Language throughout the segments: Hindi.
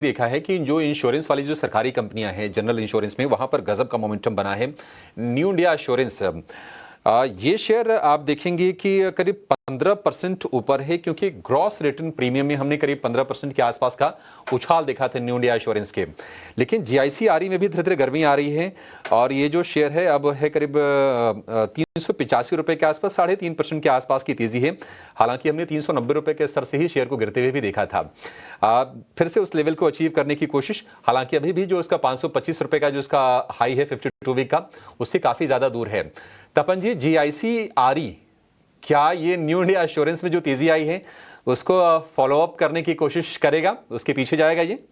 देखा है कि जो इंश्योरेंस वाली जो सरकारी कंपनियां हैं जनरल इंश्योरेंस में, वहां पर गजब का मोमेंटम बना है। न्यू इंडिया एश्योरेंस, ये शेयर आप देखेंगे कि करीब 15% ऊपर है, क्योंकि ग्रॉस रिटर्न प्रीमियम में हमने करीब 15% के आसपास का उछाल देखा था न्यू इंडिया एश्योरेंस के। लेकिन जीआईसी आरई में भी धीरे धीरे गर्मी आ रही है और ये जो शेयर है अब है करीब 385 रुपए के आसपास, 3.5% के आसपास की तेजी है। हालांकि हमने 390 रुपए के स्तर से ही शेयर को गिरते हुए भी देखा था। फिर से उस लेवल को अचीव करने की कोशिश, हालांकि अभी भी जो उसका 525 रुपए का जो उसका हाई है 52 वीक का, उससे काफी ज्यादा दूर है। तपन जी, जीआईसी आरई, क्या ये न्यू इंडिया एश्योरेंस में जो तेजी आई है उसको फॉलो अप करने की कोशिश करेगा, उसके पीछे जाएगा ये?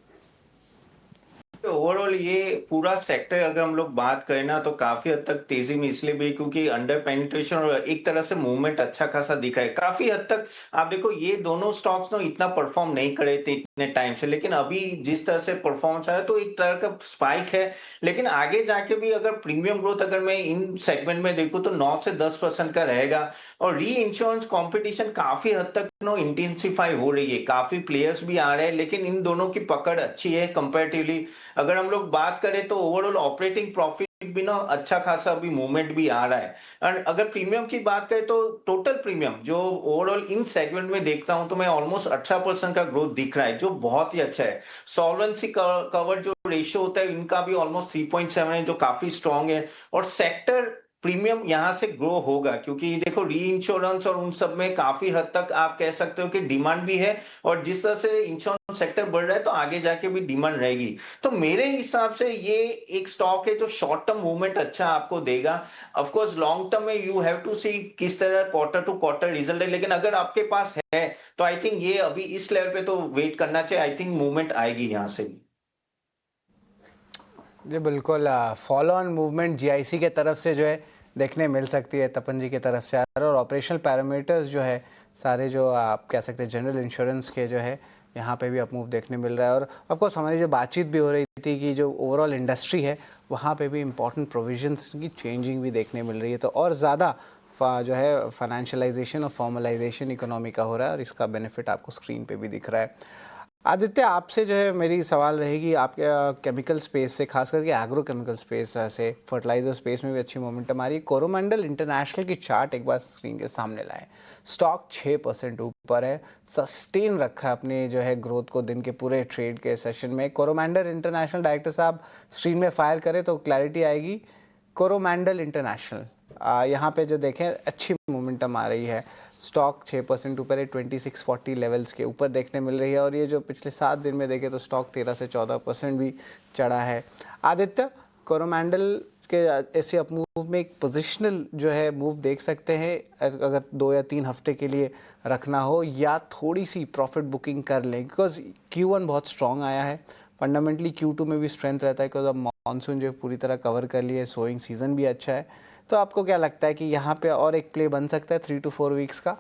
ओवरऑल ये पूरा सेक्टर अगर हम लोग बात करें ना तो काफी हद तक तेजी में इसलिए भी क्योंकि अंडर पेनिट्रेशन और एक तरह से मूवमेंट अच्छा खासा दिख रहा है काफी हद तक। आप देखो ये दोनों स्टॉक्स ना इतना परफॉर्म नहीं करे थे इतने टाइम से, लेकिन अभी जिस तरह से परफॉर्मेंस आया तो एक तरह का स्पाइक है। लेकिन आगे जाके भी अगर प्रीमियम ग्रोथ अगर मैं इन सेगमेंट में देखूं तो 9 से 10% का रहेगा। और री इंश्योरेंस कॉम्पिटिशन काफी हद तक नो इंटेंसिफाई हो रही है, काफी प्लेयर्स भी आ रहे हैं, लेकिन इन दोनों की पकड़ अच्छी है कंपैरेटिवली। अगर हम लोग बात करें तो ओवरऑल ऑपरेटिंग प्रॉफिट भी ना अच्छा खासा अभी मूवमेंट भी आ रहा है। और अगर प्रीमियम की बात करें तो टोटल प्रीमियम जो ओवरऑल इन सेगमेंट में देखता हूं तो मैं ऑलमोस्ट 18% का ग्रोथ दिख रहा है, जो बहुत ही अच्छा है। सॉल्वेंसी कवर जो रेशियो होता है इनका भी ऑलमोस्ट 3.7 है, जो काफी स्ट्रांग है। और सेक्टर प्रीमियम यहां से ग्रो होगा क्योंकि देखो री इंश्योरेंस और उन सब में काफी हद तक आप कह सकते हो कि डिमांड भी है। और जिस तरह से इंश्योरेंस सेक्टर बढ़ रहा है तो आगे जाके भी डिमांड रहेगी। तो मेरे हिसाब से ये एक स्टॉक है जो शॉर्ट टर्म मूवमेंट अच्छा आपको देगा। ऑफ कोर्स लॉन्ग टर्म में यू हैव टू सी किस तरह क्वार्टर टू क्वार्टर रिजल्ट है, लेकिन अगर आपके पास है तो आई थिंक ये अभी इस लेवल पे तो वेट करना चाहिए। आई थिंक मूवमेंट आएगी यहां से भी। जी बिल्कुल, फॉलो ऑन मूवमेंट जीआईसी के तरफ से जो है देखने मिल सकती है तपन जी की तरफ से। और ऑपरेशनल पैरामीटर्स जो है सारे जो आप कह सकते हैं जनरल इंश्योरेंस के जो है यहाँ पे भी अपमूव देखने मिल रहा है। और ऑफकोर्स हमारी जो बातचीत भी हो रही थी कि जो ओवरऑल इंडस्ट्री है वहाँ पे भी इंपॉर्टेंट प्रोविजंस की चेंजिंग भी देखने मिल रही है। तो और ज़्यादा जो है फाइनेंशियलाइजेशन और फॉर्मलाइजेशन इकोनॉमी का हो रहा है और इसका बेनिफिट आपको स्क्रीन पे भी दिख रहा है। आदित्य, आपसे जो है मेरी सवाल रहेगी, आपके केमिकल स्पेस से, खास करके एग्रो केमिकल स्पेस से, फर्टिलाइजर स्पेस में भी अच्छी मोमेंटम आ रही है। कोरोमंडल इंटरनेशनल की चार्ट एक बार स्क्रीन के सामने लाए। स्टॉक 6% ऊपर है, सस्टेन रखा है अपने जो है ग्रोथ को दिन के पूरे ट्रेड के सेशन में। कोरोमंडल इंटरनेशनल डायरेक्टर साहब स्क्रीन में फायर करें तो क्लैरिटी आएगी। कोरोमंडल इंटरनेशनल यहाँ पे जो देखें अच्छी मोमेंटम आ रही है। स्टॉक 6% ऊपर है, 2640 लेवल्स के ऊपर देखने मिल रही है। और ये जो पिछले 7 दिन में देखें तो स्टॉक 13 से 14% भी चढ़ा है। आदित्य, कोरोमंडल के ऐसे अपमूव में एक पोजिशनल जो है मूव देख सकते हैं अगर 2 या 3 हफ्ते के लिए रखना हो, या थोड़ी सी प्रॉफिट बुकिंग कर लें? बिकॉज Q1 बहुत स्ट्रॉन्ग आया है, फंडामेंटली Q2 में भी स्ट्रेंथ रहता है बिकॉज अब मानसून जो पूरी तरह कवर कर लिया है, सोइंग सीजन भी अच्छा है। तो आपको क्या लगता है कि यहाँ पे और एक प्ले बन सकता है 3 to 4 वीक्स का,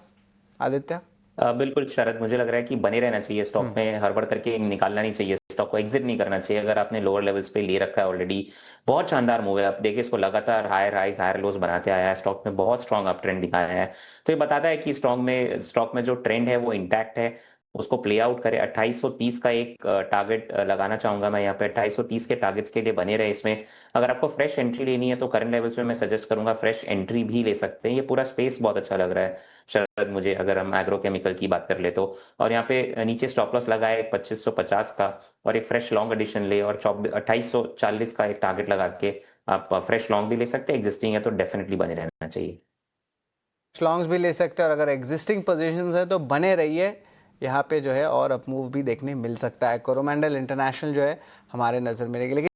आदित्य? बिल्कुल शरद, मुझे लग रहा है कि बने रहना चाहिए स्टॉक में, हड़बड़ करके निकालना नहीं चाहिए, स्टॉक को एग्जिट नहीं करना चाहिए। अगर आपने लोअर लेवल्स पे ले रखा है ऑलरेडी, बहुत शानदार मूव है। आप देखिए इसको लगातार हायर हाइज हायर लोज बनाते आया है, स्टॉक में बहुत स्ट्रॉन्ग अप ट्रेंड दिखाया है। तो ये बताता है कि स्टॉक में जो ट्रेंड है वो इंटैक्ट है, उसको प्ले आउट करे। 2830 का एक टारगेट लगाना चाहूंगा मैं यहाँ पे। 2830 के टारगेट्स के लिए बने रहे इसमें। अगर आपको फ्रेश एंट्री लेनी है तो करंट लेवल्स में मैं सजेस्ट करूंगा फ्रेश एंट्री भी ले सकते हैं। ये पूरा स्पेस बहुत अच्छा लग रहा है शरद मुझे, अगर हम एग्रो केमिकल की बात कर ले तो। और यहाँ पे नीचे स्टॉप लॉस लगा है 2550 का, और एक फ्रेश लॉन्ग एडिशन ले, और 2840 का एक टारगेट लगा के आप फ्रेश लॉन्ग भी ले सकते हैं। एग्जिस्टिंग है तो डेफिनेटली बने रहना चाहिए। लॉन्ग्स भी ले सकते हैं और अगर एग्जिस्टिंग पोजीशंस है तो बने रहिए यहाँ पे जो है, और अपमूव भी देखने मिल सकता है। कोरोमंडल इंटरनेशनल जो है हमारे नज़र में रहेगी।